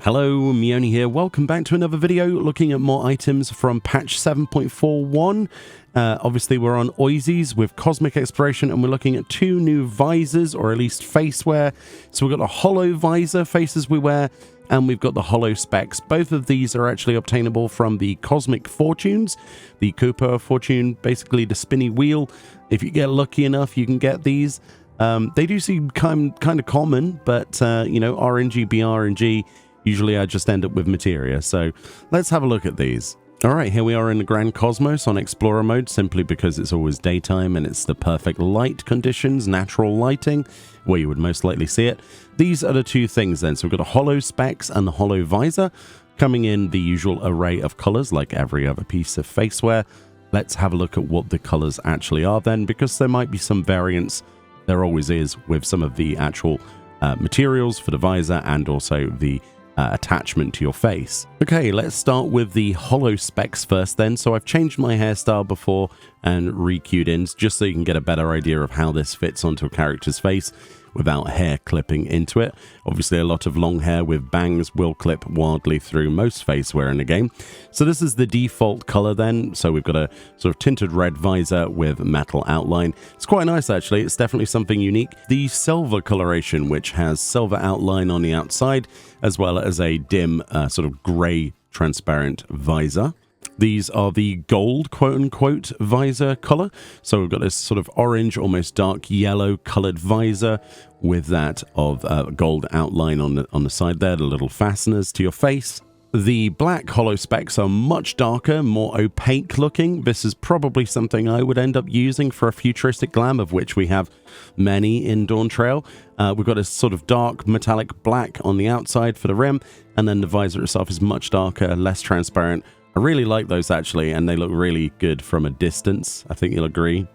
Hello, Meoni here. Welcome back to another video looking at more items from patch 7.41. Obviously, we're on Oisies with Cosmic Exploration, and we're looking at two new visors, or at least facewear. So we've got the Holo visor faces we wear, and we've got the Holospecs. Both of these are actually obtainable from the Cosmic Fortunes, the Cooper Fortune, basically the spinny wheel. If you get lucky enough, you can get these. They do seem kind of common, but, you know, RNG, BRNG, usually I just end up with materia. So let's have a look at these. All right, here we are in the Grand Cosmos on Explorer mode, simply because it's always daytime and it's the perfect light conditions, natural lighting, where you would most likely see it. These are the two things then. So we've got a Holospecs and the Holo visor coming in the usual array of colors like every other piece of facewear. Let's have a look at what the colors actually are then, because there might be some variance. There always is with some of the actual materials for the visor and also the attachment to your face. Okay, let's start with the Holospecs first then. So I've changed my hairstyle before and re-cued in just so you can get a better idea of how this fits onto a character's face without hair clipping into it. Obviously, a lot of long hair with bangs will clip wildly through most facewear in the game. So this is the default color then. So we've got a sort of tinted red visor with metal outline. It's quite nice actually. It's definitely something unique. The silver coloration, which has silver outline on the outside, as well as a dim sort of gray transparent visor. These are the gold, quote-unquote, visor color. So we've got this sort of orange, almost dark yellow colored visor with that of gold outline on the side there, the little fasteners to your face. The black Holospecs are much darker, more opaque looking. This is probably something I would end up using for a futuristic glam, of which we have many in Dawntrail. We've got a sort of dark metallic black on the outside for the rim, and then the visor itself is much darker, less transparent. I really like those actually, and they look really good from a distance. I think you'll agree.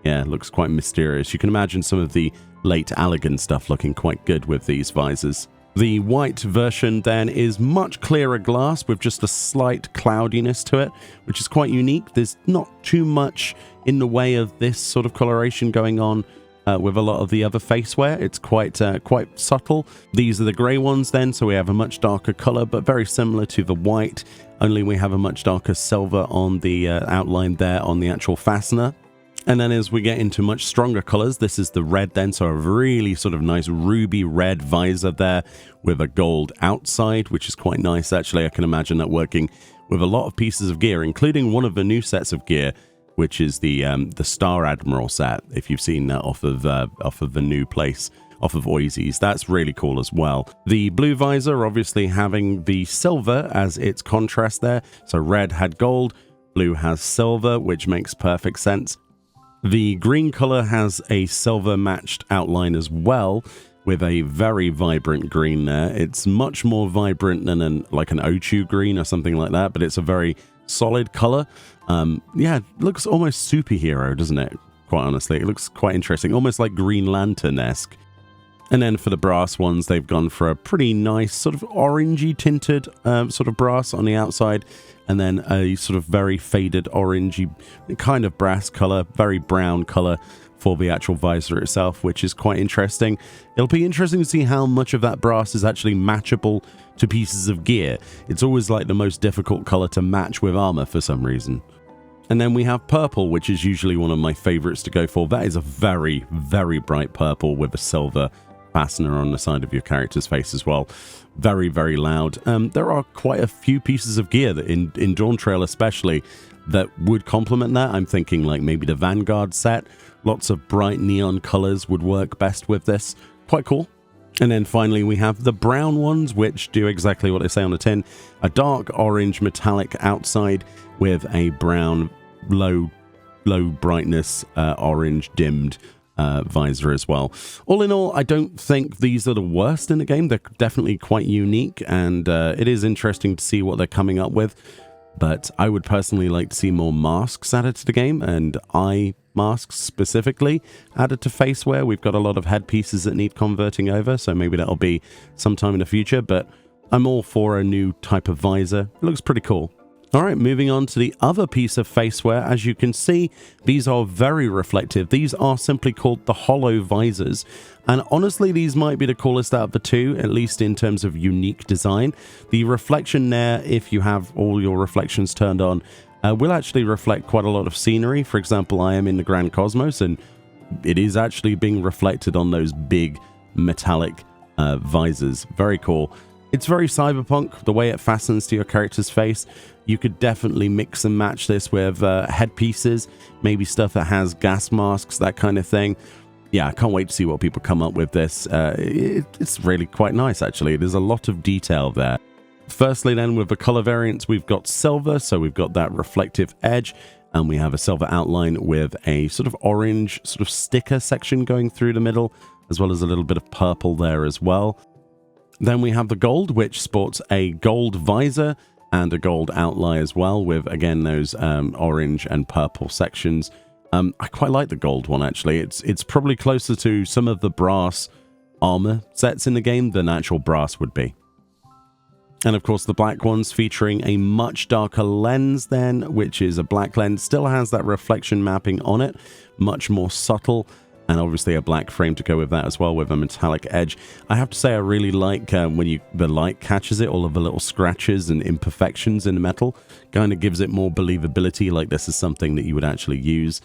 Yeah, it looks quite mysterious. You can imagine some of the late Allegan stuff looking quite good with these visors. The white version then is much clearer glass with just a slight cloudiness to it, which is quite unique. There's not too much in the way of this sort of coloration going on with a lot of the other facewear. It's quite subtle. These are the grey ones then, so we have a much darker color, but very similar to the white, only we have a much darker silver on the outline there on the actual fastener. And then as we get into much stronger colors, this is the red then, so a really sort of nice ruby red visor there with a gold outside, which is quite nice actually. I can imagine that working with a lot of pieces of gear, including one of the new sets of gear, which is the Star Admiral set, if you've seen that off of the new place, off of Oisies. That's really cool as well. The blue visor obviously having the silver as its contrast there. So red had gold, blue has silver, which makes perfect sense. The green color has a silver matched outline as well, with a very vibrant green there. It's much more vibrant than like an Ochu green or something like that, but it's a very solid color. Yeah, it looks almost superhero, doesn't it? Quite honestly, it looks quite interesting, almost like Green Lantern-esque. And then for the brass ones, they've gone for a pretty nice sort of orangey tinted sort of brass on the outside, and then a sort of very faded orangey kind of brass color, very brown color for the actual visor itself, which is quite interesting. It'll be interesting to see how much of that brass is actually matchable to pieces of gear. It's always like the most difficult color to match with armor for some reason. And then we have purple, which is usually one of my favorites to go for. That is a very, very bright purple with a silver fastener on the side of your character's face as well. Very, very loud. There are quite a few pieces of gear that in Dawntrail especially that would complement that. I'm thinking like maybe the Vanguard set. Lots of bright neon colors would work best with this. Quite cool. And then finally we have the brown ones, which do exactly what they say on the tin. A dark orange metallic outside with a brown low brightness orange dimmed visor as well. All in all, I don't think these are the worst in the game. They're definitely quite unique, and it is interesting to see what they're coming up with. But I would personally like to see more masks added to the game, and eye masks specifically added to facewear. We've got a lot of headpieces that need converting over, so maybe that'll be sometime in the future, but I'm all for a new type of visor. It looks pretty cool. All right, moving on to the other piece of faceware. As you can see, these are very reflective. These are simply called the Holo visors. And honestly, these might be the coolest out of the two, at least in terms of unique design. The reflection there, if you have all your reflections turned on, will actually reflect quite a lot of scenery. For example, I am in the Grand Cosmos, and it is actually being reflected on those big metallic visors. Very cool. It's very cyberpunk, the way it fastens to your character's face. You could definitely mix and match this with headpieces, maybe stuff that has gas masks, that kind of thing. Yeah, I can't wait to see what people come up with this. It's really quite nice, actually. There's a lot of detail there. Firstly, then, with the color variants, we've got silver, so we've got that reflective edge, and we have a silver outline with a sort of orange sort of sticker section going through the middle, as well as a little bit of purple there as well. Then we have the gold, which sports a gold visor and a gold outline as well, with, again, those orange and purple sections. I quite like the gold one, actually. It's probably closer to some of the brass armor sets in the game than actual brass would be. And, of course, the black ones featuring a much darker lens then, which is a black lens. Still has that reflection mapping on it, much more subtle. And obviously a black frame to go with that as well, with a metallic edge. I have to say I really like when the light catches it, all of the little scratches and imperfections in the metal. Kind of gives it more believability, like this is something that you would actually use.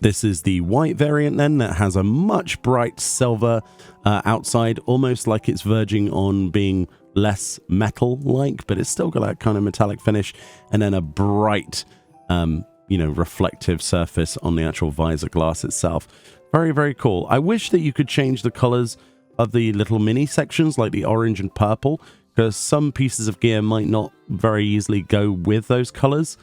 This is the white variant then, that has a much bright silver outside, almost like it's verging on being less metal-like, but it's still got that kind of metallic finish. And then a bright, reflective surface on the actual visor glass itself. Very, very cool. I wish that you could change the colors of the little mini sections, like the orange and purple, because some pieces of gear might not very easily go with those colors.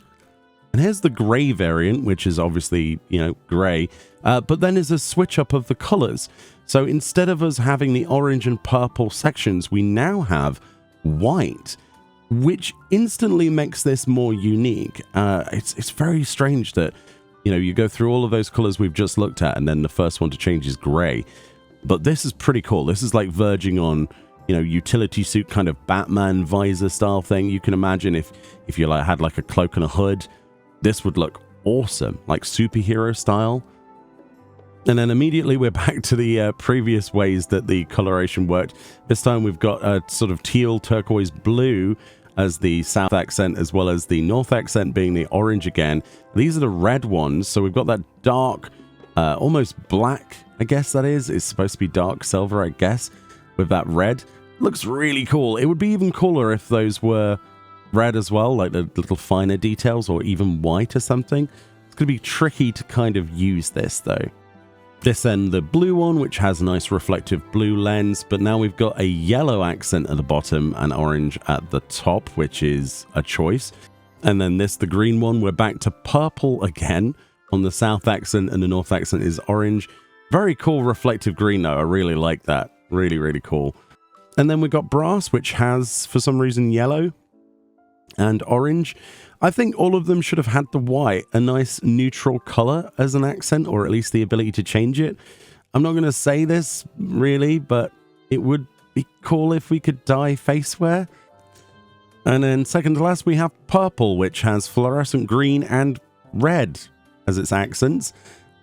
And here's the gray variant, which is obviously, gray, but then there's a switch up of the colors. So instead of us having the orange and purple sections, we now have white, which instantly makes this more unique. It's very strange that you go through all of those colors we've just looked at, and then the first one to change is gray. But this is pretty cool. This is like verging on, utility suit kind of Batman visor style thing. You can imagine if you had like a cloak and a hood, this would look awesome, like superhero style. And then immediately we're back to the previous ways that the coloration worked. This time we've got a sort of teal turquoise blue as the south accent, as well as the north accent being the orange again. These are the red ones, so we've got that dark, almost black, I guess that is. It's supposed to be dark silver, I guess, with that red. Looks really cool. It would be even cooler if those were red as well, like the little finer details, or even white or something. It's going to be tricky to kind of use this, though. This then the blue one, which has a nice reflective blue lens, but now we've got a yellow accent at the bottom and orange at the top, which is a choice. And then this, the green one, we're back to purple again on the south accent, and the north accent is orange. Very cool reflective green though, I really like that. Really, really cool. And then we've got brass, which has, for some reason, yellow and orange. I think all of them should have had the white, a nice neutral color as an accent, or at least the ability to change it. I'm not going to say this really, but it would be cool if we could dye Facewear. And then second to last, we have purple, which has fluorescent green and red as its accents,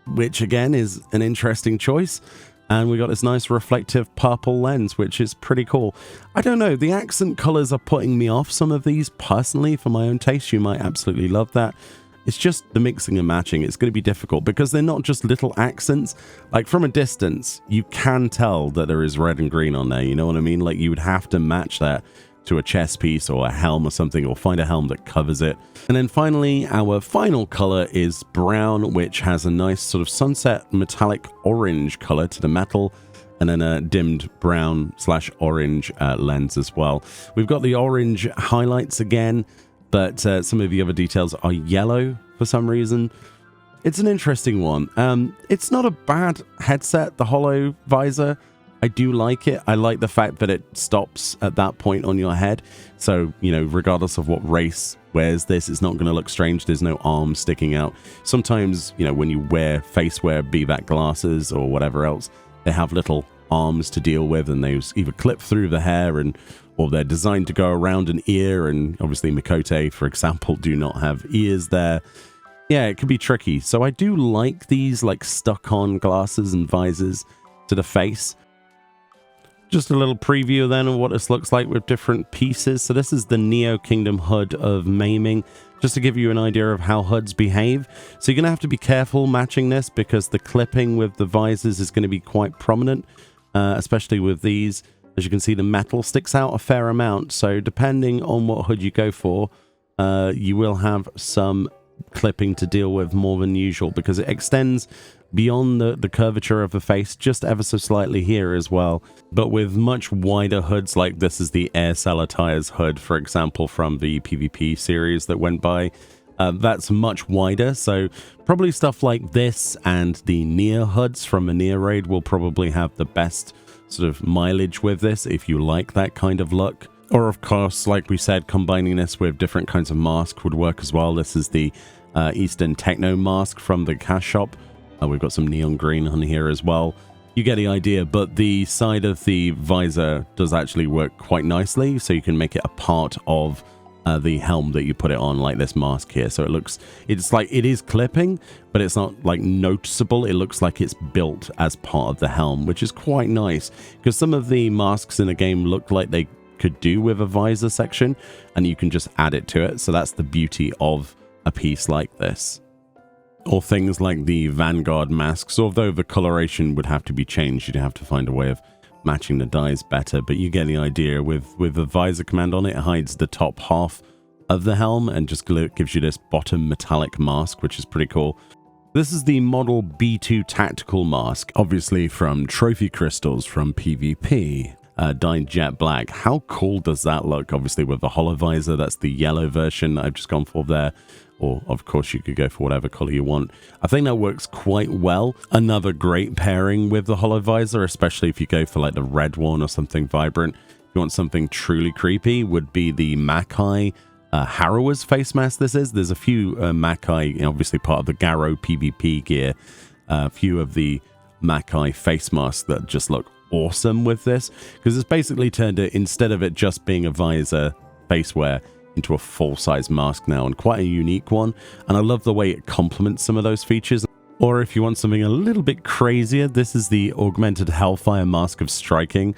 which again is an interesting choice. And we got this nice reflective purple lens, which is pretty cool. I don't know, the accent colors are putting me off some of these personally for my own taste. You might absolutely love that. It's just the mixing and matching. It's going to be difficult because they're not just little accents. Like from a distance, you can tell that there is red and green on there. You know what I mean? Like you would have to match that to a chest piece or a helm or something, or find a helm that covers it. And then finally, our final color is brown, which has a nice sort of sunset metallic orange color to the metal, and then a dimmed brown / orange lens as well. We've got the orange highlights again, but some of the other details are yellow for some reason. It's an interesting one. It's not a bad headset, the Holo visor. I do like it. I like the fact that it stops at that point on your head. So, regardless of what race wears this, it's not going to look strange. There's no arms sticking out. Sometimes, when you wear Facewear, be that glasses or whatever else, they have little arms to deal with, and they either clip through the hair and or they're designed to go around an ear, and obviously Mikote, for example, do not have ears there. Yeah, it could be tricky. So I do like these like stuck-on glasses and visors to the face. Just a little preview then of what this looks like with different pieces. So this is the Neo Kingdom hood of Maiming, just to give you an idea of how hoods behave. So you're going to have to be careful matching this because the clipping with the visors is going to be quite prominent, especially with these. As you can see, the metal sticks out a fair amount. So depending on what hood you go for, you will have some clipping to deal with more than usual because it extends beyond the curvature of the face just ever so slightly here as well. But with much wider hoods, like this is the Air Salatires hood, for example, from the PvP series that went by, that's much wider. So probably stuff like this and the Nier hoods from a Nier raid will probably have the best sort of mileage with this if you like that kind of look. Or of course, like we said, combining this with different kinds of mask would work as well. This is the Eastern Techno mask from the cash shop. We've got some neon green on here as well. You get the idea, but the side of the visor does actually work quite nicely, so you can make it a part of the helm that you put it on, like this mask here. So it's like it is clipping, but it's not like noticeable. It looks like it's built as part of the helm, which is quite nice because some of the masks in the game look like they could do with a visor section, and you can just add it to it. So that's the beauty of a piece like this. Or things like the Vanguard masks, although the coloration would have to be changed. You'd have to find a way of matching the dyes better, but you get the idea. With the visor command on it, it hides the top half of the helm and just gives you this bottom metallic mask, which is pretty cool. This is the Model B2 Tactical Mask, obviously from Trophy Crystals from PvP. Dyed jet black. How cool does that look? Obviously with the Holovisor, that's the yellow version I've just gone for there. Or of course you could go for whatever color you want. I think that works quite well. Another great pairing with the Holovisor, especially if you go for like the red one or something vibrant. If you want something truly creepy, would be the Makai Harrower's face mask. There's a few Makai, obviously part of the Garrow PvP gear. A few of the Makai face masks that just look awesome with this, because it's basically turned it, instead of it just being a visor facewear, into a full-size mask now, and quite a unique one. And I love the way it complements some of those features. Or if you want something a little bit crazier, this is the Augmented Hellfire Mask of Striking.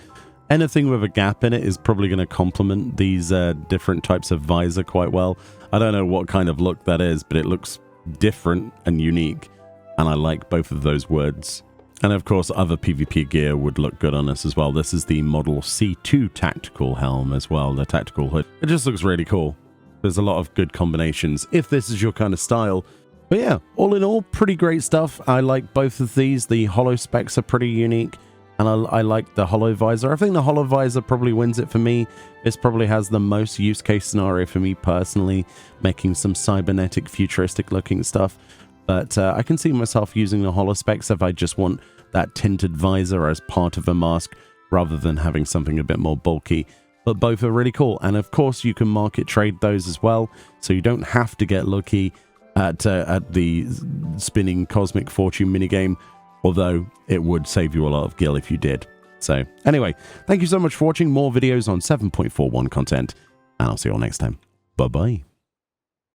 Anything with a gap in it is probably going to complement these different types of visor quite well. I don't know what kind of look that is, but it looks different and unique, and I like both of those words. And of course, other PvP gear would look good on this as well. This is the Model C2 Tactical Helm as well, the tactical hood. It just looks really cool. There's a lot of good combinations if this is your kind of style. But yeah, all in all, pretty great stuff. I like both of these. The Holospecs are pretty unique, and I like the Holovisor. I think the Holovisor probably wins it for me. This probably has the most use case scenario for me personally, making some cybernetic, futuristic looking stuff. But I can see myself using the Holospecs if I just want that tinted visor as part of a mask rather than having something a bit more bulky. But both are really cool. And of course, you can market trade those as well. So you don't have to get lucky at the spinning Cosmic Fortune minigame, although it would save you a lot of gil if you did. So anyway, thank you so much for watching. More videos on 7.41 content, and I'll see you all next time. Bye-bye.